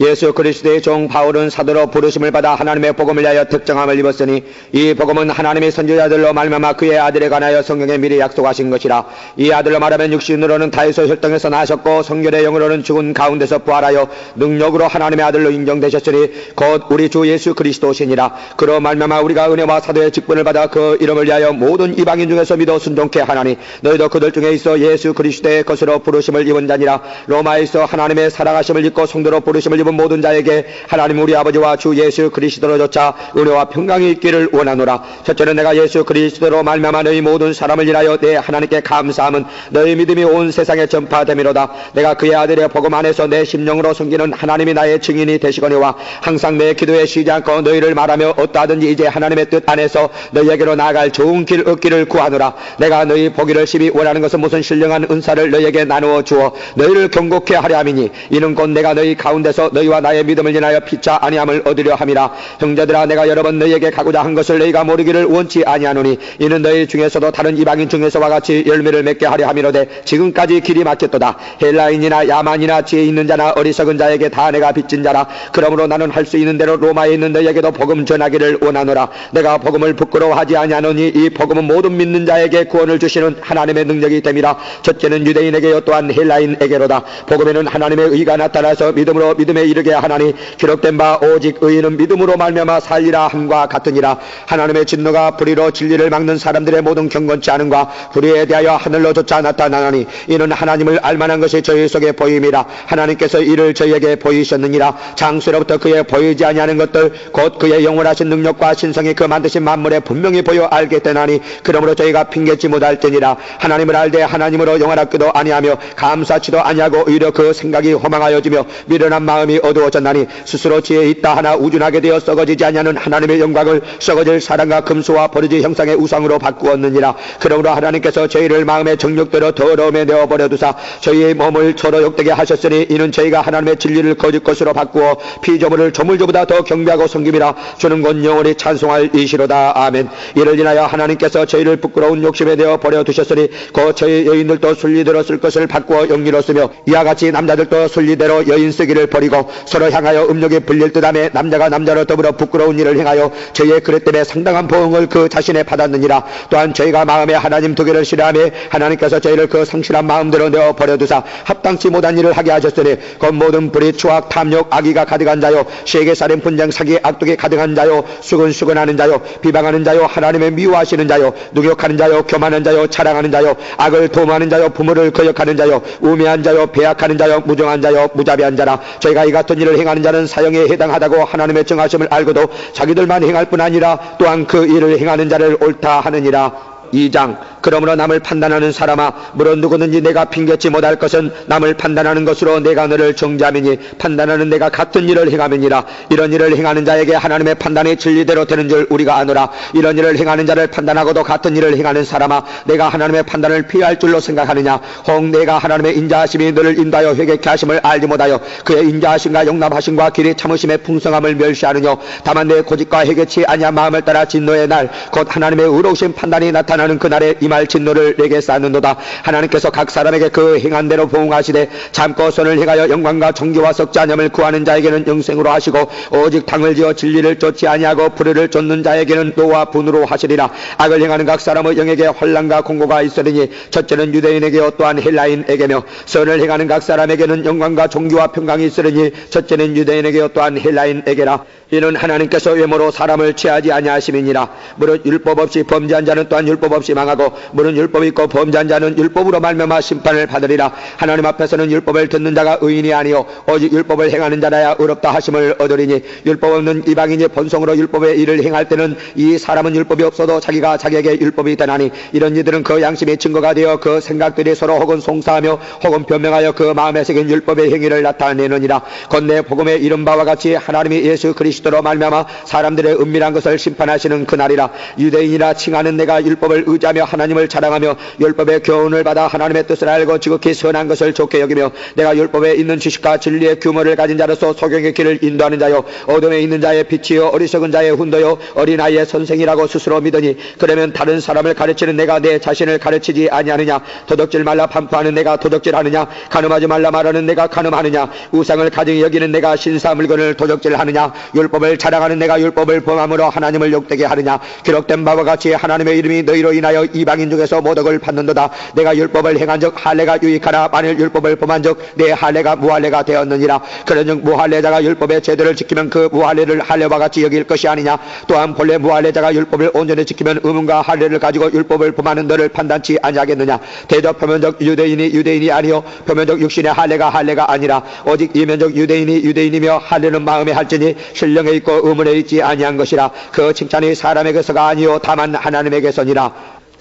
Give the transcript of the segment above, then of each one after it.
예수 그리스도의 종 바울은 사도로 부르심을 받아 하나님의 복음을 위하여 특정함을 입었으니 이 복음은 하나님의 선지자들로 말미암아 그의 아들에 관하여 성경에 미리 약속하신 것이라. 이 아들로 말하면 육신으로는 다에서 혈통에서 나셨고 성결의 영으로는 죽은 가운데서 부활하여 능력으로 하나님의 아들로 인정되셨으니 곧 우리 주 예수 그리스도시니라. 그로 말미암아 우리가 은혜와 사도의 직분을 받아 그 이름을 위하여 모든 이방인 중에서 믿어 순종케 하나니 너희도 그들 중에 있어 예수 그리스도의 것으로 부르심을 입은 자니라. 로마에 있어 하나님의 사랑하심을 입고 성도로 부르심을 입은 모든 자에게 하나님 우리 아버지와 주 예수 그리스도로조차 은혜와 평강이 있기를 원하노라. 첫째는 내가 예수 그리스도로 말미암아 너희 모든 사람을 인하여 내 하나님께 감사함은 너희 믿음이 온 세상에 전파됨이로다. 내가 그의 아들의 복음 안에서 내 심령으로 섬기는 하나님이 나의 증인이 되시거니와 항상 내 기도에 쉬지 않고 너희를 말하며 어떠하든지 이제 하나님의 뜻 안에서 너희에게로 나아갈 좋은 길 얻기를 구하노라. 내가 너희 보기를 심히 원하는 것은 무슨 신령한 은사를 너희에게 나누어 주어 너희를 경고케 하려 함이니 이는 곧 내가 너희 가운데서 너희와 나의 믿음을 인하여 피차 아니함을 얻으려 함이라. 형제들아 내가 여러 번 너희에게 가고자 한 것을 너희가 모르기를 원치 아니하노니 이는 너희 중에서도 다른 이방인 중에서와 같이 열매를 맺게 하려 함이로되 지금까지 길이 막혔도다. 헬라인이나 야만이나 지혜 있는 자나 어리석은 자에게 다 내가 빚진 자라. 그러므로 나는 할 수 있는 대로 로마에 있는 너희에게도 복음 전하기를 원하노라. 내가 복음을 부끄러워하지 아니하노니 이 복음은 모든 믿는 자에게 구원을 주시는 하나님의 능력이 됨이라. 첫째는 유대인에게요 또한 헬라인에게로다. 복음에는 하나님의 의가 나타나서 믿음으로 믿음에 이르게 하나니 기록된 바 오직 의인은 믿음으로 말미암아 살리라 함과 같으니라. 하나님의 진노가 불의로 진리를 막는 사람들의 모든 경건치 않음과 불의에 대하여 하늘로조차 나타나나니 이는 하나님을 알만한 것이 저희 속에 보임이라. 하나님께서 이를 저희에게 보이셨느니라. 장수로부터 그의 보이지 아니하는 것들 곧 그의 영원하신 능력과 신성이 그 만드신 만물에 분명히 보여 알게 되나니 그러므로 저희가 핑계치 못할지니라. 하나님을 알되 하나님으로 영원하기도 아니하며 감사치도 아니하고 오히려 그 생각이 허망하여지며 미련한 마음이 어두워졌나니 스스로 지혜 있다 하나 우준하게 되어 썩어지지 아니하는 하나님의 영광을 썩어질 사랑과 금수와 버르지 형상의 우상으로 바꾸었느니라. 그러므로 하나님께서 저희를 마음의 정욕대로 더러움에 내어버려 두사 저희의 몸을 서로 욕되게 하셨으니 이는 저희가 하나님의 진리를 거짓 것으로 바꾸어 피조물을 조물조보다 더 경배하고 섬김이라. 주는 곧 영원히 찬송할 이시로다. 아멘. 이를 인하여 하나님께서 저희를 부끄러운 욕심에 내어 버려 두셨으니 곧 저희 여인들도 순리대로 쓸 것을 바꾸어 영리로 쓰며 이와 같이 남자들도 순리대로 여인 쓰기를 버리고 서로 향하여 음욕에 불릴 듯하며 남자가 남자로 더불어 부끄러운 일을 행하여 저희의 그릇 때문에 상당한 보응을 그 자신에 받았느니라. 또한 저희가 마음에 하나님 두기를 싫어하며 하나님께서 저희를 그 성실한 마음대로 내어 버려 두사 합당치 못한 일을 하게 하셨으니 곧 모든 불의 추악 탐욕 악의가 가득한 자요 세계 살인 분쟁 사기 악독이 가득한 자요 수근수근하는 자요 비방하는 자요 하나님의 미워하시는 자요 누욕하는 자요 교만한 자요 자랑하는 자요 악을 도모하는 자요 부모를 거역하는 자요 우매한 자요 배약하는 자요 무정한 자요 무자비한 자라. 저희가 이 같은 일을 행하는 자는 사형에 해당하다고 하나님의 정하심을 알고도 자기들만 행할 뿐 아니라 또한 그 일을 행하는 자를 옳다 하느니라. 2장 그러므로 남을 판단하는 사람아 물론 누구든지 내가 핑계치 못할 것은 남을 판단하는 것으로 내가 너를 정죄함이니 판단하는 내가 같은 일을 행함이니라. 이런 일을 행하는 자에게 하나님의 판단이 진리대로 되는 줄 우리가 아노라. 이런 일을 행하는 자를 판단하고도 같은 일을 행하는 사람아 내가 하나님의 판단을 피할 줄로 생각하느냐. 혹 내가 하나님의 인자하심이 너를 인도하여 회개케 하심을 알지 못하여 그의 인자하심과 용납하심과 길이 참으심의 풍성함을 멸시하느뇨. 다만 내 고집과 회개치 아니한 마음을 따라 진노의 날 곧 하나님의 의로우신 판단이 나타나는 그날에 임할 진노를 내게 쌓는도다. 하나님께서 각 사람에게 그 행한 대로 보응하시되 참고 선을 행하여 영광과 존귀와 석자념을 구하는 자에게는 영생으로 하시고 오직 당을 지어 진리를 쫓지 아니하고 불의를 쫓는 자에게는 노와 분으로 하시리라. 악을 행하는 각 사람의 영에게 혼란과 공고가 있으리니 첫째는 유대인에게요 또한 헬라인에게며 선을 행하는 각 사람에게는 영광과 존귀와 평강이 있으리니 첫째는 유대인에게요 또한 헬라인에게라. 이는 하나님께서 외모로 사람을 취하지 아니하심이니라. 무릇 율법 없이 범죄한 자는 또한 율법 없이 망하고 무릇 율법이 있고 범죄한 자는 율법으로 말미암아 심판을 받으리라. 하나님 앞에서는 율법을 듣는 자가 의인이 아니요 오직 율법을 행하는 자라야 의롭다 하심을 얻으리니 율법 없는 이방인이 본성으로 율법의 일을 행할 때는 이 사람은 율법이 없어도 자기가 자기에게 율법이 되나니 이런 이들은 그 양심이 증거가 되어 그 생각들이 서로 혹은 송사하며 혹은 변명하여 그 마음에 새긴 율법의 행위를 나타내느니라. 곧 내 복음에 이른 바와 같이 하나님이 예수 그리스도로 말미암아 사람들의 은밀한 것을 심판하시는 그날이라. 유대인이라 칭하는 내가 율법을 율법을 의지하며 하나님을 자랑하며 율법의 교훈을 받아 하나님의 뜻을 알고 지극히 선한 것을 좋게 여기며 내가 율법에 있는 지식과 진리의 규모를 가진 자로서 소경의 길을 인도하는 자요 어둠에 있는 자의 빛이요 어리석은 자의 훈도요 어린아이의 선생이라고 스스로 믿으니 그러면 다른 사람을 가르치는 내가 내 자신을 가르치지 아니하느냐 도적질 말라 반포하는 내가 도적질하느냐 간음하지 말라 말하는 내가 간음하느냐 우상을 가증히 여기는 내가 신사 물건을 도적질하느냐 율법을 자랑하는 내가 율법을 범함으로 하나님을 욕되게 하느냐 기록된 바와 같이 하나님의 이름이 너희로 인하여 이방인 중에서 모독을 받는도다 내가 율법을 행한 적 할례가 유익하나 만일 율법을 범한 적 내 할례가 무할례가 되었느니라 그런즉 무할례자가 율법의 제도를 지키면 그 무할례를 할례와 같이 여길 것이 아니냐 또한 본래 무할례자가 율법을 온전히 지키면 의문과 할례를 가지고 율법을 범하는 너를 판단치 아니하겠느냐 대저 표면적 유대인이 아니요 표면적 육신의 할례가 아니라 오직 이면적 유대인이며 할례는 마음에 할지니 신령에 있고 의문에 있지 아니한 것이라 그 칭찬이 사람에게서가 아니요 다만 하나님에게서니라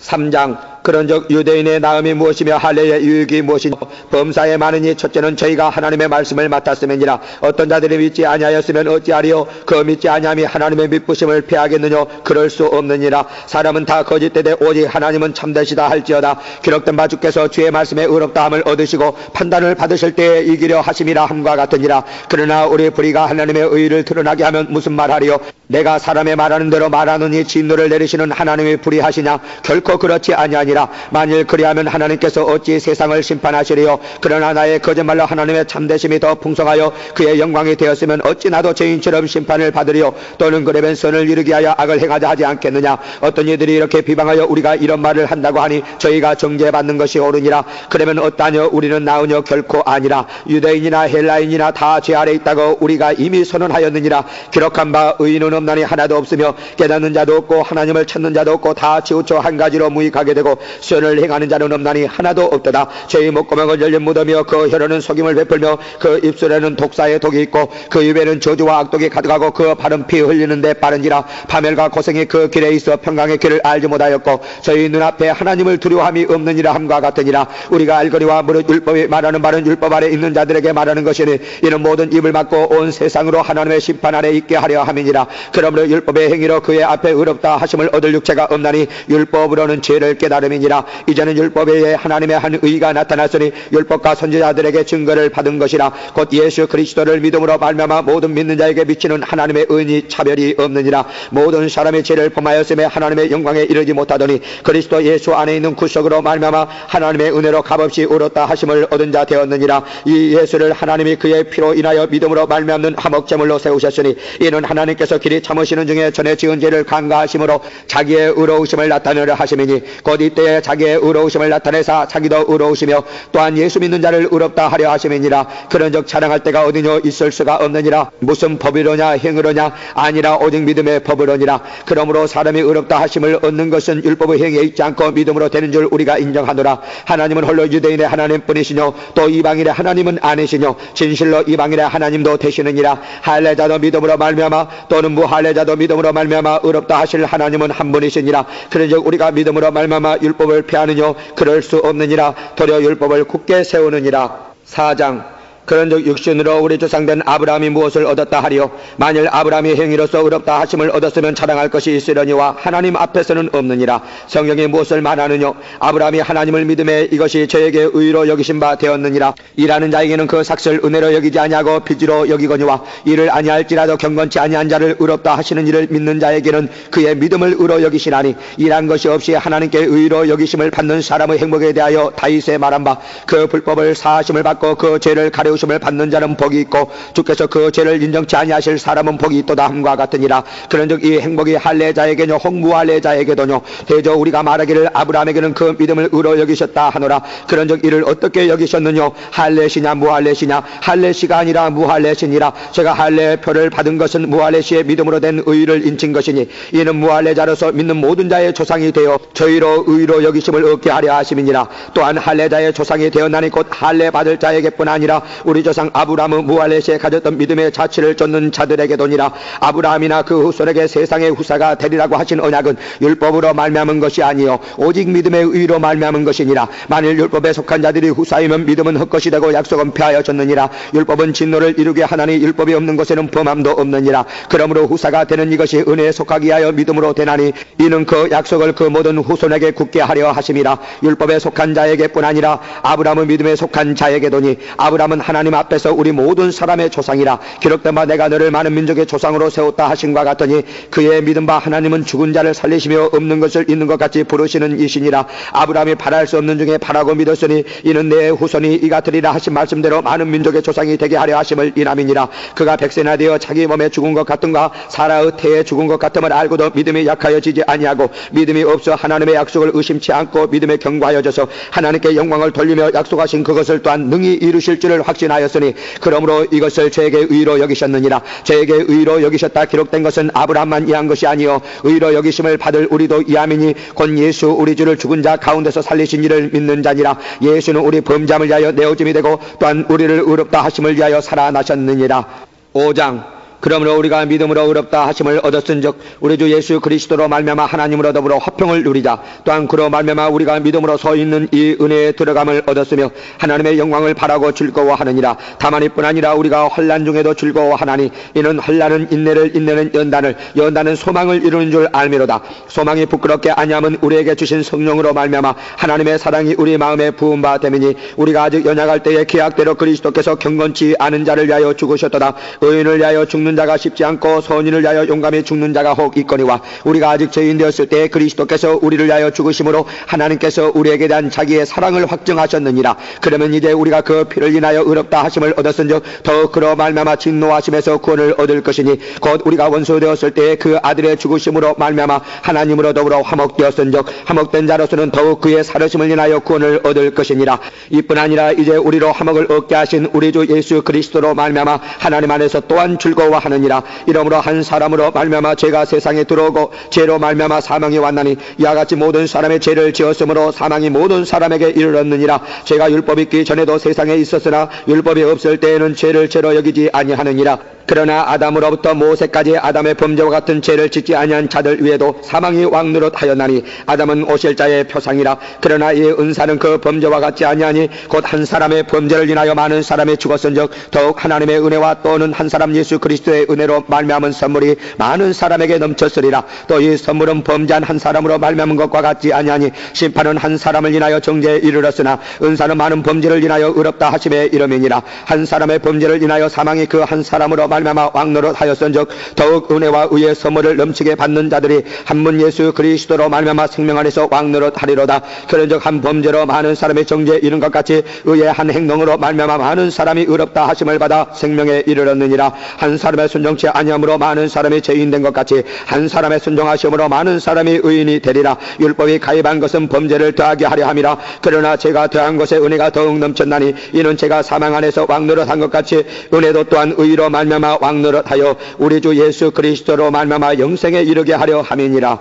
3장 그런즉 유대인의 나음이 무엇이며 할례의 유익이 무엇이냐 범사에 많으니 첫째는 저희가 하나님의 말씀을 맡았음이니라 어떤 자들이 믿지 아니하였으면 어찌하리요 그 믿지 아니함이 하나님의 믿부심을 피하겠느냐 그럴 수 없느니라 사람은 다 거짓되되 오직 하나님은 참되시다 할지어다 기록된 바 주께서 주의 말씀에 의롭다함을 얻으시고 판단을 받으실 때에 이기려 하심이라 함과 같으니라 그러나 우리 불의가 하나님의 의를 드러나게 하면 무슨 말하리요 내가 사람의 말하는 대로 말하느니 진노를 내리시는 하나님이 불의하시냐 결코 그렇지 아니하니라 만일 그리하면 하나님께서 어찌 세상을 심판하시리요 그러나 나의 거짓말로 하나님의 참되심이 더 풍성하여 그의 영광이 되었으면 어찌 나도 죄인처럼 심판을 받으리요 또는 그러면 선을 이루기 하여 악을 행하자 하지 않겠느냐 어떤 이들이 이렇게 비방하여 우리가 이런 말을 한다고 하니 저희가 정죄받는 것이 옳으니라 그러면 어떠하뇨 우리는 나으뇨 결코 아니라 유대인이나 헬라인이나 다 죄 아래 있다고 우리가 이미 선언하였느니라 기록한 바 의인은 없나니 하나도 없으며 깨닫는 자도 없고 하나님을 찾는 자도 없고 다 치우쳐 한 가지로 무익하게 되고 선을 행하는 자는 없나니 하나도 없도다 저희 목구멍은 열린 무덤이요 그 혀로는 속임을 베풀며 그 입술에는 독사의 독이 있고 그 입에는 저주와 악독이 가득하고 그 발은 피 흘리는데 빠른지라 파멸과 고생이 그 길에 있어 평강의 길을 알지 못하였고 저희 눈앞에 하나님을 두려워함이 없느니라 함과 같으니라 우리가 알거니와 무릇 율법이 말하는 바는 율법 아래 있는 자들에게 말하는 것이니 이는 모든 입을 막고 온 세상으로 하나님의 심판 아래 있게 하려 함이니라 그러므로 율법의 행위로 그의 앞에 의롭다 하심을 얻을 육체가 없나니 율법으로는 죄를 깨달음이니라 이제는 율법에 의해 하나님의 한 의가 나타났으니 율법과 선지자들에게 증거를 받은 것이라 곧 예수 그리스도를 믿음으로 말미암아 모든 믿는 자에게 미치는 하나님의 은이 차별이 없느니라 모든 사람의 죄를 범하였음에 하나님의 영광에 이르지 못하더니 그리스도 예수 안에 있는 구속으로 말미암아 하나님의 은혜로 값없이 의롭다 하심을 얻은 자 되었느니라 이 예수를 하나님이 그의 피로 인하여 믿음으로 말미암는 화목제물로 세우셨으니 이는 하나님께서 길이 참으시는 중에 전에 지은 죄를 간과하심으로 자기의 의로우심을 나타내려 하심이니 곧 이때에 자기의 의로우심을 나타내사 자기도 의로우시며 또한 예수 믿는 자를 의롭다 하려 하심이니라 그런즉 자랑할 때가 어디뇨 있을 수가 없느니라 무슨 법이로냐 행으로냐 아니라 오직 믿음의 법으로니라 그러므로 사람이 의롭다 하심을 얻는 것은 율법의 행위에 있지 않고 믿음으로 되는 줄 우리가 인정하노라 하나님은 홀로 유대인의 하나님뿐이시뇨 또 이방인의 하나님은 아니시뇨 진실로 이방인의 하나님도 되시느니라 할례자도 믿음으로 말미암아 또는 무할례자도 믿음으로 말미암아 의롭다 하실 하나님은 한 분이시니라 그런즉 우리가 믿음으로 말미암아 율법을 폐하느뇨 그럴 수 없느니라 도리어 율법을 굳게 세우느니라 4장 그런즉 육신으로 우리 조상된 아브라함이 무엇을 얻었다 하리요 만일 아브라함이 행위로서 의롭다 하심을 얻었으면 자랑할 것이 있으려니와 하나님 앞에서는 없느니라 성경이 무엇을 말하느뇨 아브라함이 하나님을 믿음에 이것이 저에게 의로 여기신 바 되었느니라 일하는 자에게는 그 삭슬 은혜로 여기지 아니하고 빚으로 여기거니와 이를 아니할지라도 경건치 아니한 자를 의롭다 하시는 이를 믿는 자에게는 그의 믿음을 의로 여기시나니 일한 것이 없이 하나님께 의로 여기심을 받는 사람의 행복에 대하여 다윗의 말한 바 그 불법을 사하심을 받고 그 죄를 가려우심을 받는 자는 복이 있고 주께서 그 죄를 인정치 아니하실 사람은 복이 있도다 함과 같으니라 그런즉 이 행복이 할례자에게뇨 혹 무할례자에게도뇨 대저 우리가 말하기를 아브라함에게는 그 믿음을 의로 여기셨다 하노라 그런즉 이를 어떻게 여기셨느뇨 할례시냐 무할례시냐 할례시가 아니라 무할례시니라 제가 할례의 표를 받은 것은 무할례시의 믿음으로 된 의를 인친 것이니 이는 무할례자로서 믿는 모든 자의 조상이 되어 저희로 의로 여기심을 얻게 하려 하심이니라 또한 할례자의 조상이 되었나니 곧 할례 받을 자에게뿐 아니라 우리 조상 아브라함은 무할레시에 가졌던 믿음의 자취를 쫓는 자들에게도니라. 아브라함이나 그 후손에게 세상의 후사가 되리라고 하신 언약은 율법으로 말미암은 것이 아니요 오직 믿음의 의로 말미암은 것이니라. 만일 율법에 속한 자들이 후사이면 믿음은 헛것이 되고 약속은 폐하여졌느니라. 율법은 진노를 이루게 하나니 율법이 없는 것에는 범함도 없느니라. 그러므로 후사가 되는 이것이 은혜에 속하기 하여 믿음으로 되나니 이는 그 약속을 그 모든 후손에게 굳게 하려 하심이라. 율법에 속한 자에게뿐 아니라 아브라함은 믿음에 속한 자에게도니 아브라함은 하나님 앞에서 우리 모든 사람의 조상이라. 기록된 바 내가 너를 많은 민족의 조상으로 세웠다 하신과 같더니 그의 믿음 바 하나님은 죽은 자를 살리시며 없는 것을 있는 것 같이 부르시는 이시니라. 아브라함이 바랄 수 없는 중에 바라고 믿었으니 이는 내 후손이 이 같으리라 하신 말씀대로 많은 민족의 조상이 되게 하려 하심을 인함이니라. 그가 백세나 되어 자기 몸에 죽은 것 같은가 사라의 태에 죽은 것 같음을 알고도 믿음이 약하여지지 아니하고 믿음이 없어 하나님의 약속을 의심치 않고 믿음에 견고하여져서 하나님께 영광을 돌리며 약속하신 그것을 또한 능히 이루실 줄을 확신하였으니 그러므로 이것을 저에게 의로 여기셨느니라. 저에게 의로 여기셨다 기록된 것은 아브라함만 이한 것이 아니요 의로 여기심을 받을 우리도 이함이니 곧 예수 우리 주를 죽은 자 가운데서 살리신 이를 믿는 자니라. 예수는 우리 범죄함을 위하여 내어짐이 되고 또한 우리를 의롭다 하심을 위하여 살아나셨느니라. 5장 그러므로 우리가 믿음으로 의롭다 하심을 얻었은즉 우리 주 예수 그리스도로 말미암아 하나님으로 더불어 화평을 누리자. 또한 그로 말미암아 우리가 믿음으로 서 있는 이 은혜에 들어감을 얻었으며 하나님의 영광을 바라고 즐거워하느니라. 다만 이뿐 아니라 우리가 환난 중에도 즐거워하나니 이는 환난은 인내를 인내는 연단을 연단은 소망을 이루는 줄 알미로다. 소망이 부끄럽게 아니함은 우리에게 주신 성령으로 말미암아 하나님의 사랑이 우리 마음에 부은 바 됨이니 우리가 아직 연약할 때에 계약대로 그리스도께서 경건치 않은 자를 위하여 죽으셨도다. 의인을 위하여 죽는 자가 쉽지 않고 선인을 위하여 용감히 죽는 자가 혹 있거니와 우리가 아직 죄인 되었을 때 그리스도께서 우리를 위하여 죽으심으로 하나님께서 우리에게 대한 자기의 사랑을 확증하셨느니라. 그러면 이제 우리가 그 피를 인하여 의롭다 하심을 얻었은즉 더욱 그로 말미암아 진노하심에서 구원을 얻을 것이니 곧 우리가 원수 되었을 때 그 아들의 죽으심으로 말미암아 하나님으로 더불어 화목되었은즉 화목된 자로서는 더욱 그의 살으심을 인하여 구원을 얻을 것이니라. 이뿐 아니라 이제 우리로 화목을 얻게 하신 우리 주 예수 그리스도로 말미암아 하나님 안에서 또한 즐거워 하느니라. 이러므로 한 사람으로 말미암아 죄가 세상에 들어오고 죄로 말미암아 사망이 왔나니 이와 같이 모든 사람의 죄를 지었으므로 사망이 모든 사람에게 이르렀느니라. 죄가 율법이 있기 전에도 세상에 있었으나 율법이 없을 때에는 죄를 죄로 여기지 아니하느니라. 그러나 아담으로부터 모세까지 아담의 범죄와 같은 죄를 짓지 아니한 자들 위에도 사망이 왕노릇하였나니 아담은 오실 자의 표상이라. 그러나 이 은사는 그 범죄와 같지 아니하니 곧 한 사람의 범죄를 인하여 많은 사람이 죽었은즉 더욱 하나님의 은혜와 또는 한 사람 예수 그리스도의 은혜로 말미암은 선물이 많은 사람에게 넘쳤으리라. 또 이 선물은 범죄한 한 사람으로 말미암은 것과 같지 아니하니 심판은 한 사람을 인하여 정죄에 이르렀으나 은사는 많은 범죄를 인하여 의롭다 하심에 이름이니라. 한 사람의 범죄를 인하여 사망이 그 한 사람으로 말미암아 왕노릇하였은즉 더욱 은혜와 의의 선물을 넘치게 받는 자들이 한 분 예수 그리스도로 말미암아 생명 안에서 왕노릇하리로다. 그런즉 한 범죄로 많은 사람의 정죄에 이른 것 같이 의의 한 행동으로 말미암아 많은 사람이 의롭다 하심을 받아 생명에 이르렀느니라. 한 사람의 순종치 아니함으로 많은 사람이 죄인된 것 같이 한 사람의 순종하심으로 많은 사람이 의인이 되리라. 율법이 가입한 것은 범죄를 더하게 하려 함이라. 그러나 죄가 더한 것에 은혜가 더욱 넘쳤나니 이는 죄가 사망 안에서 왕노릇한 것 같이 은혜도 또한 의로 말미암아 왕노릇하여 우리 주 예수 그리스도로 말미암아 영생에 이르게 하려 함이니라.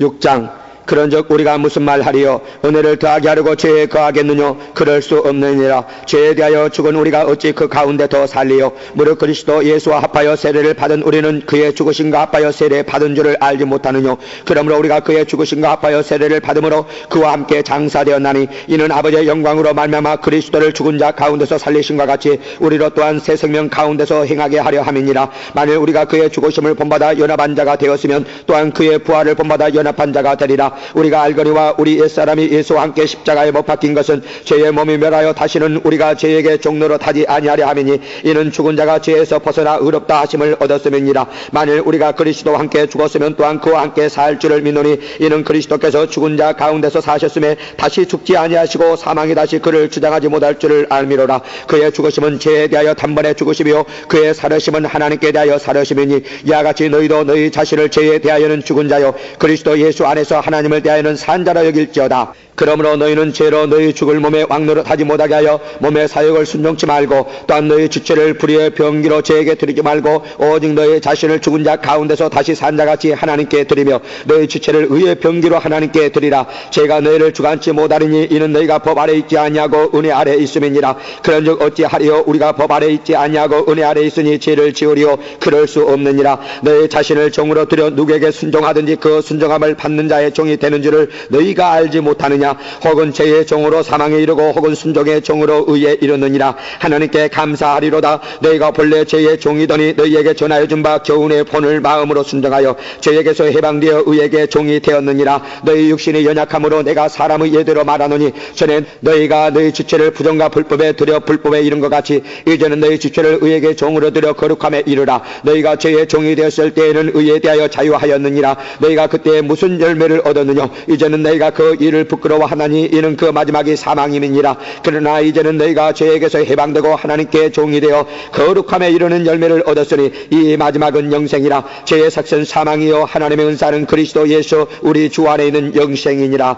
6장 그런즉 우리가 무슨 말하리요? 은혜를 더하게 하려고 죄에 거하겠느냐? 그럴 수 없느니라. 죄에 대하여 죽은 우리가 어찌 그 가운데 더 살리요? 무릇 그리스도 예수와 합하여 세례를 받은 우리는 그의 죽으심과 합하여 세례 받은 줄을 알지 못하느냐? 그러므로 우리가 그의 죽으심과 합하여 세례를 받음으로 그와 함께 장사되었나니 이는 아버지의 영광으로 말미암아 그리스도를 죽은 자 가운데서 살리심과 같이 우리로 또한 새 생명 가운데서 행하게 하려 함이니라. 만일 우리가 그의 죽으심을 본받아 연합한 자가 되었으면 또한 그의 부활을 본받아 연합한 자가 되리라. 우리가 알거니와 우리 옛사람이 예수와 함께 십자가에 못 박힌 것은 죄의 몸이 멸하여 다시는 우리가 죄에게 종노릇하지 아니하려 함이니 이는 죽은 자가 죄에서 벗어나 의롭다 하심을 얻었음이니라. 만일 우리가 그리스도와 함께 죽었으면 또한 그와 함께 살 줄을 믿노니 이는 그리스도께서 죽은 자 가운데서 사셨음에 다시 죽지 아니하시고 사망이 다시 그를 주장하지 못할 줄을 알미로라. 그의 죽으심은 죄에 대하여 단번에 죽으심이요 그의 살으심은 하나님께 대하여 살으심이니 이와 같이 너희도 너희 자신을 죄에 대하여는 죽은 자요 그리스도 예수 안에서 하나님을 대하여는 산 자라 여길지어다. 그러므로 너희는 죄로 너희 죽을 몸에 왕노릇하지 못하게 하여 몸의 사욕을 순종치 말고 또한 너희 주체를 불의의 병기로 죄에게 드리지 말고 오직 너희 자신을 죽은 자 가운데서 다시 산 자같이 하나님께 드리며 너희 주체를 의의 병기로 하나님께 드리라. 죄가 너희를 주관치 못하리니 이는 너희가 법 아래 있지 아니하고 은혜 아래 있음이니라. 그런즉 어찌하리요? 우리가 법 아래 있지 아니하고 은혜 아래 있으니 죄를 지으리요? 그럴 수 없느니라. 너희 자신을 종으로 들여 누구에게 순종하든지 그 순종함을 받는 자의 종이 되는 줄을 너희가 알지 못하느냐? 혹은 죄의 종으로 사망에 이르고 혹은 순종의 종으로 의에 이르느니라. 하나님께 감사하리로다. 너희가 본래 죄의 종이더니 너희에게 전하여 준 바 교훈의 본을 마음으로 순종하여 죄에게서 해방되어 의에게 종이 되었느니라. 너희 육신이 연약함으로 내가 사람의 예대로 말하노니 전에 너희가 너희 주체를 부정과 불법에 들여 불법에 이른 것 같이 이제는 너희 주체를 의에게 종으로 들여 거룩함에 이르라. 너희가 죄의 종이 되었을 때에는 의에 대하여 자유하였느니라. 너희가 그때 무슨 열매를 얻었느냐? 이제는 너희가 그 일을 부끄러워하나니 이는 그 마지막이 사망임이니라. 그러나 이제는 너희가 죄에게서 해방되고 하나님께 종이 되어 거룩함에 이르는 열매를 얻었으니 이 마지막은 영생이라. 죄의 삭선 사망이요 하나님의 은사는 그리스도 예수 우리 주 안에 있는 영생이니라.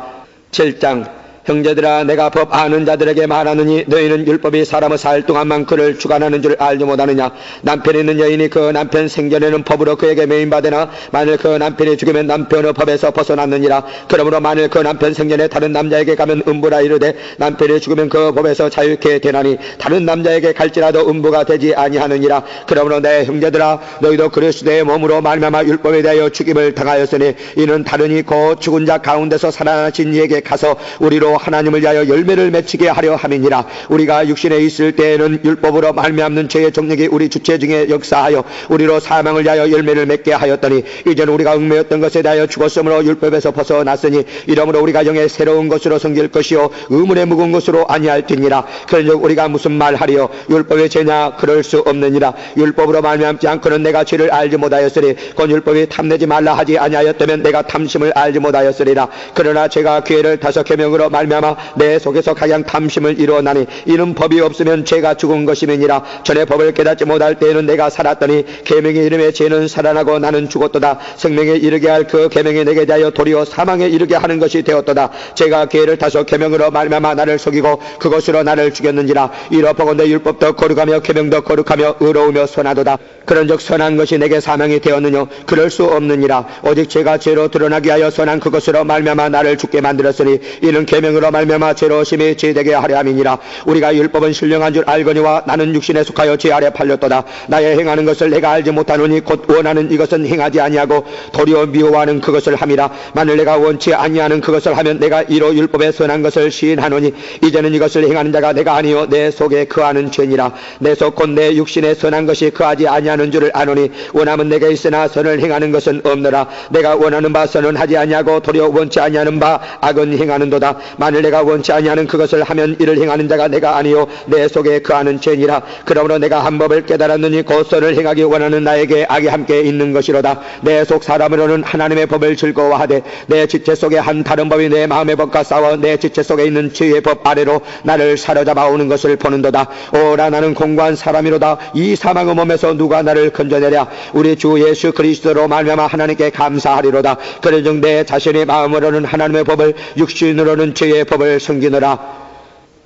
7장 형제들아 내가 법 아는 자들에게 말하느니 너희는 율법이 사람의 살 동안만 그를 주관하는 줄 알지 못하느냐. 남편이 있는 여인이 그 남편 생전에는 법으로 그에게 매인받으나 만일 그 남편이 죽으면 남편의 법에서 벗어났느니라. 그러므로 만일 그 남편 생전에 다른 남자에게 가면 음부라 이르되 남편이 죽으면 그 법에서 자유케 되나니 다른 남자에게 갈지라도 음부가 되지 아니하느니라. 그러므로 내 형제들아 너희도 그리스도의 몸으로 말미암아 율법에 대하여 죽임을 당하였으니 이는 다르니 곧 죽은 자 가운데서 살아나신 이에게 가서 우리로 하나님을 위하여 열매를 맺히게 하려 함이니라. 우리가 육신에 있을 때에는 율법으로 말미암는 죄의 정력이 우리 주체 중에 역사하여 우리로 사망을 위하여 열매를 맺게 하였더니 이제는 우리가 얽매였던 것에 대하여 죽었으므로 율법에서 벗어났으니 이러므로 우리가 영의 새로운 것으로 섬길 것이요 의문의 묵은 것으로 아니할지니라. 그런즉 우리가 무슨 말하리요? 율법의 죄냐? 그럴 수 없느니라. 율법으로 말미암지 않고는 내가 죄를 알지 못하였으리 곧 율법이 탐내지 말라 하지 아니하였다면 내가 탐심을 알지 못하였으리라. 그러나 제가 기회를 5계명으로 말미암아 내 속에서 가장 탐심을 이루었나니 이는 법이 없으면 죄가 죽은 것임이니라. 전에 법을 깨닫지 못할 때에는 내가 살았더니 계명의 이름에 죄는 살아나고 나는 죽었도다. 생명에 이르게 할 그 계명이 내게 대하여 도리어 사망에 이르게 하는 것이 되었도다. 제가 기회를 5계명으로 말미암아 나를 속이고 그것으로 나를 죽였는지라. 이러보건대 율법도 거룩하며 계명도 거룩하며 의로우며 선하도다. 그런즉 선한 것이 내게 사명이 되었느냐? 그럴 수 없느니라. 오직 죄가 죄로 드러나게 하여 선한 그것으로 말미암아 나를 죽게 만들었으니 이는 계명으로 말미암아 죄로심이 죄되게 하려 함이니라. 우리가 율법은 신령한 줄 알거니와 나는 육신에 속하여 죄 아래 팔렸도다. 나의 행하는 것을 내가 알지 못하노니 곧 원하는 이것은 행하지 아니하고 도리어 미워하는 그것을 함이라. 만일 내가 원치 아니하는 그것을 하면 내가 이로 율법에 선한 것을 시인하노니 이제는 이것을 행하는 자가 내가 아니요 내 속에 거하는 죄니라. 내 속 곧 내 육신에 선한 것이 거하지 아니하는 줄을 아노니 원함은 내게 있으나 선을 행하는 것은 없노라. 내가 원하는 바 선은 하지 아니하고 도리어 원치 아니하는 바 악은 행하는도다. 만일 내가 원치 아니하는 그것을 하면 이를 행하는 자가 내가 아니요 내 속에 거하는 죄니라. 그러므로 내가 한 법을 깨달았느니 곧 선을 행하기 원하는 나에게 악이 함께 있는 것이로다. 내 속 사람으로는 하나님의 법을 즐거워하되 내 지체 속에 한 다른 법이 내 마음의 법과 싸워 내 지체 속에 있는 죄의 법 아래로 나를 사로잡아 오는 것을 보는도다. 오라 나는 공고한 사람이로다. 이 사망의 몸에서 누가 나를 건져내랴. 우리 주 예수 그리스도로 말미암아 하나님께 감사하리로다. 그런즉 내 자신의 마음으로는 하나님의 법을 육신으로는 죄의 법을 섬기느라.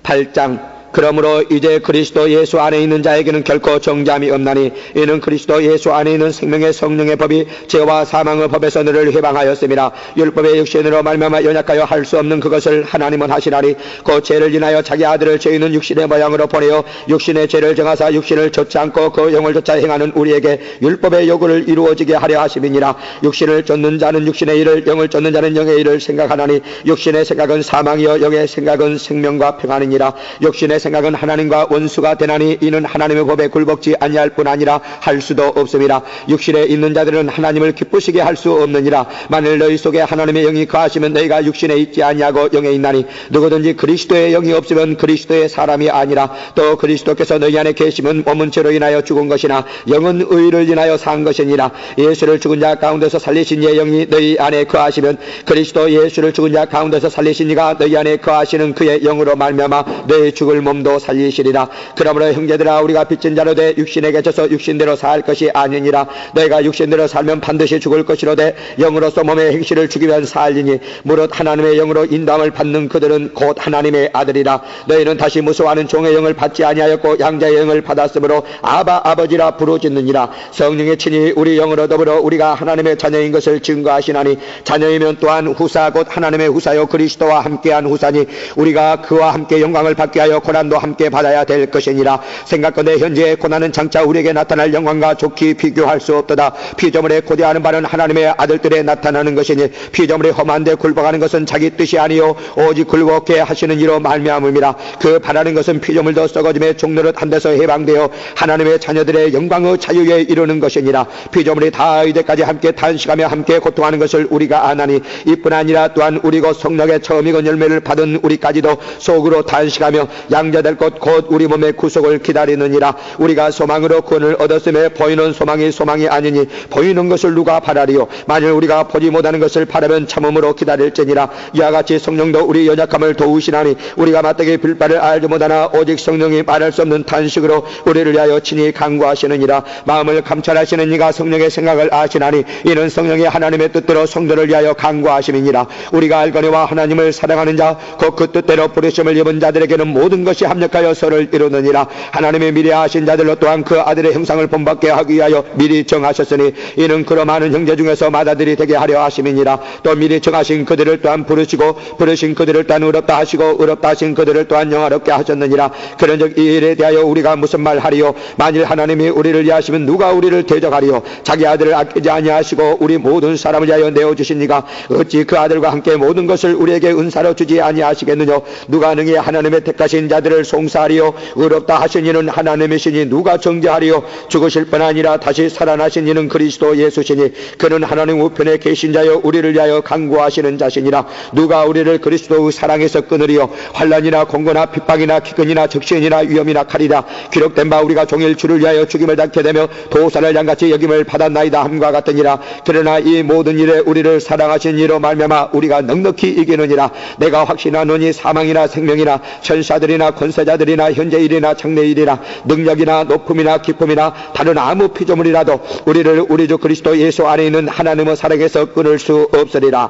8장 그러므로 이제 그리스도 예수 안에 있는 자에게는 결코 정죄함이 없나니 이는 그리스도 예수 안에 있는 생명의 성령의 법이 죄와 사망의 법에서 너를 해방하였음이라. 율법의 육신으로 말미암아 연약하여 할 수 없는 그것을 하나님은 하시나니 그 죄를 인하여 자기 아들을 죄 있는 육신의 모양으로 보내어 육신의 죄를 정하사 육신을 좇지 않고 그 영을 좇아 행하는 우리에게 율법의 요구를 이루어지게 하려 하심이니라. 육신을 좇는 자는 육신의 일을 영을 좇는 자는 영의 일을 생각하나니 육신의 생각은 사망이요 영의 생각은 생명과 평안이니라. 육신의 생각은 하나님과 원수가 되나니 이는 하나님의 법에 굴복지 아니할 뿐 아니라 할 수도 없음이라. 육신에 있는 자들은 하나님을 기쁘시게 할 수 없느니라. 만일 너희 속에 하나님의 영이 거하시면 너희가 육신에 있지 아니하고 영에 있나니 누구든지 그리스도의 영이 없으면 그리스도의 사람이 아니라. 또 그리스도께서 너희 안에 계시면 몸은 죄로 인하여 죽은 것이나 영은 의를 인하여 산 것이니라. 예수를 죽은 자 가운데서 살리신 이의 영이 너희 안에 거하시면 그리스도 예수를 죽은 자 가운데서 살리신 이가 너희 안에 거하시는 그의 영으로 말미암아 너희 죽을 몸 몸도 살리시리라. 그러므로 형제들아, 우리가 빚진 자로 돼 육신에 갇혀서 육신대로 살 것이 아니니라. 너희가 육신대로 살면 반드시 죽을 것이로되 영으로서 몸의 행실을 죽이면 살리니 무릇 하나님의 영으로 인도함을 받는 그들은 곧 하나님의 아들이라. 너희는 다시 무서워하는 종의 영을 받지 아니하였고 양자의 영을 받았으므로 아바 아버지라 부르짖느니라. 성령의 친히 우리 영으로 더불어 우리가 하나님의 자녀인 것을 증거하시나니 자녀이면 또한 후사 곧 하나님의 후사요 그리스도와 함께한 후사니 우리가 그와 함께 영광을 받게 하여 고난도 함께 받아야 될 것이니라. 생각건대 현재의 고난은 장차 우리에게 나타날 영광과 좋게 비교할 수 없도다. 피조물에 고대하는 바는 하나님의 아들들에 나타나는 것이니 피조물이 험한 데 굴복하는 것은 자기 뜻이 아니요 오직 굴복해 하시는 이로 말미암음이라. 그 바라는 것은 피조물도 썩어짐의 종노릇 한 데서 해방되어 하나님의 자녀들의 영광의 자유에 이르는 것이니라. 피조물이 다 이때까지 함께 탄식하며 함께 고통하는 것을 우리가 아나니 이뿐 아니라 또한 우리 곧 성령의 처음 익은 열매를 받은 우리까지도 속으로 탄식하며 양자될 것 곧 우리 몸의 구속을 기다리느니라. 우리가 소망으로 구원을 얻었음에 보이는 소망이 소망이 아니니 보이는 것을 누가 바라리요. 만일 우리가 보지 못하는 것을 바라면 참음으로 기다릴지니라. 이와 같이 성령도 우리 연약함을 도우시나니 우리가 마땅히 빌 바를 알지 못하나 오직 성령이 말할 수 없는 탄식으로 우리를 위하여 친히 간구하시느니라. 마음을 감찰하시는 이가 성령의 생각을 아시나니 이는 성령이 하나님의 뜻대로 성도를 위하여 간구하심이니라. 우리가 알거니와 하나님을 사랑하는 자 곧 그 뜻대로 부르심을 입은 자들에게는 모든 것이 합력하여 서를 이루느니라. 하나님의 미리 하신 자들로 또한 그 아들의 형상을 본받게 하기 위하여 미리 정하셨으니 이는 그로 많은 형제 중에서 맏아들이 되게 하려 하심이니라. 또 미리 정하신 그들을 또한 부르시고 부르신 그들을 또한 의롭다 하시고 의롭다 하신 그들을 또한 영화롭게 하셨느니라. 그런즉 이 일에 대하여 우리가 무슨 말하리요. 만일 하나님이 우리를 위하시면 누가 우리를 대적하리요. 자기 아들을 아끼지 아니하시고 우리 모든 사람을 위하여 내어주신 이가 어찌 그 아들과 함께 모든 것을 우리에게 은사로 주지 아니하시겠느냐. 누가 능히 하나님의 택하신 자들을 송사하리요. 의롭다 하신 이는 하나님이시니 누가 정죄하리요. 죽으실 뿐 아니라 다시 살아나신 이는 그리스도 예수시니 그는 하나님 우편에 계신 자여 우리를 위하여 간구하시는 자시니라. 누가 우리를 그리스도의 사랑에서 끊으리요. 환난이나 공고나 핍박이나 기근이나 적신이나 위험이나 칼이라. 기록된 바 우리가 종일 주를 위하여 죽임을 당케 되며 도산을 양같이 여김을 받았나이다 함과 같으니라. 그러나 이 모든 일에 우리를 사랑하신 이로 말미암아 우리가 넉넉히 이기느니라. 내가 확신하노니 사망이나 생명이나 천사들이나 권세자들이나 현재일이나 장래일이나 능력이나 높음이나 기쁨이나 다른 아무 피조물이라도 우리를 우리 주 그리스도 예수 안에 있는 하나님의 사랑에서 끊을 수 없으리라.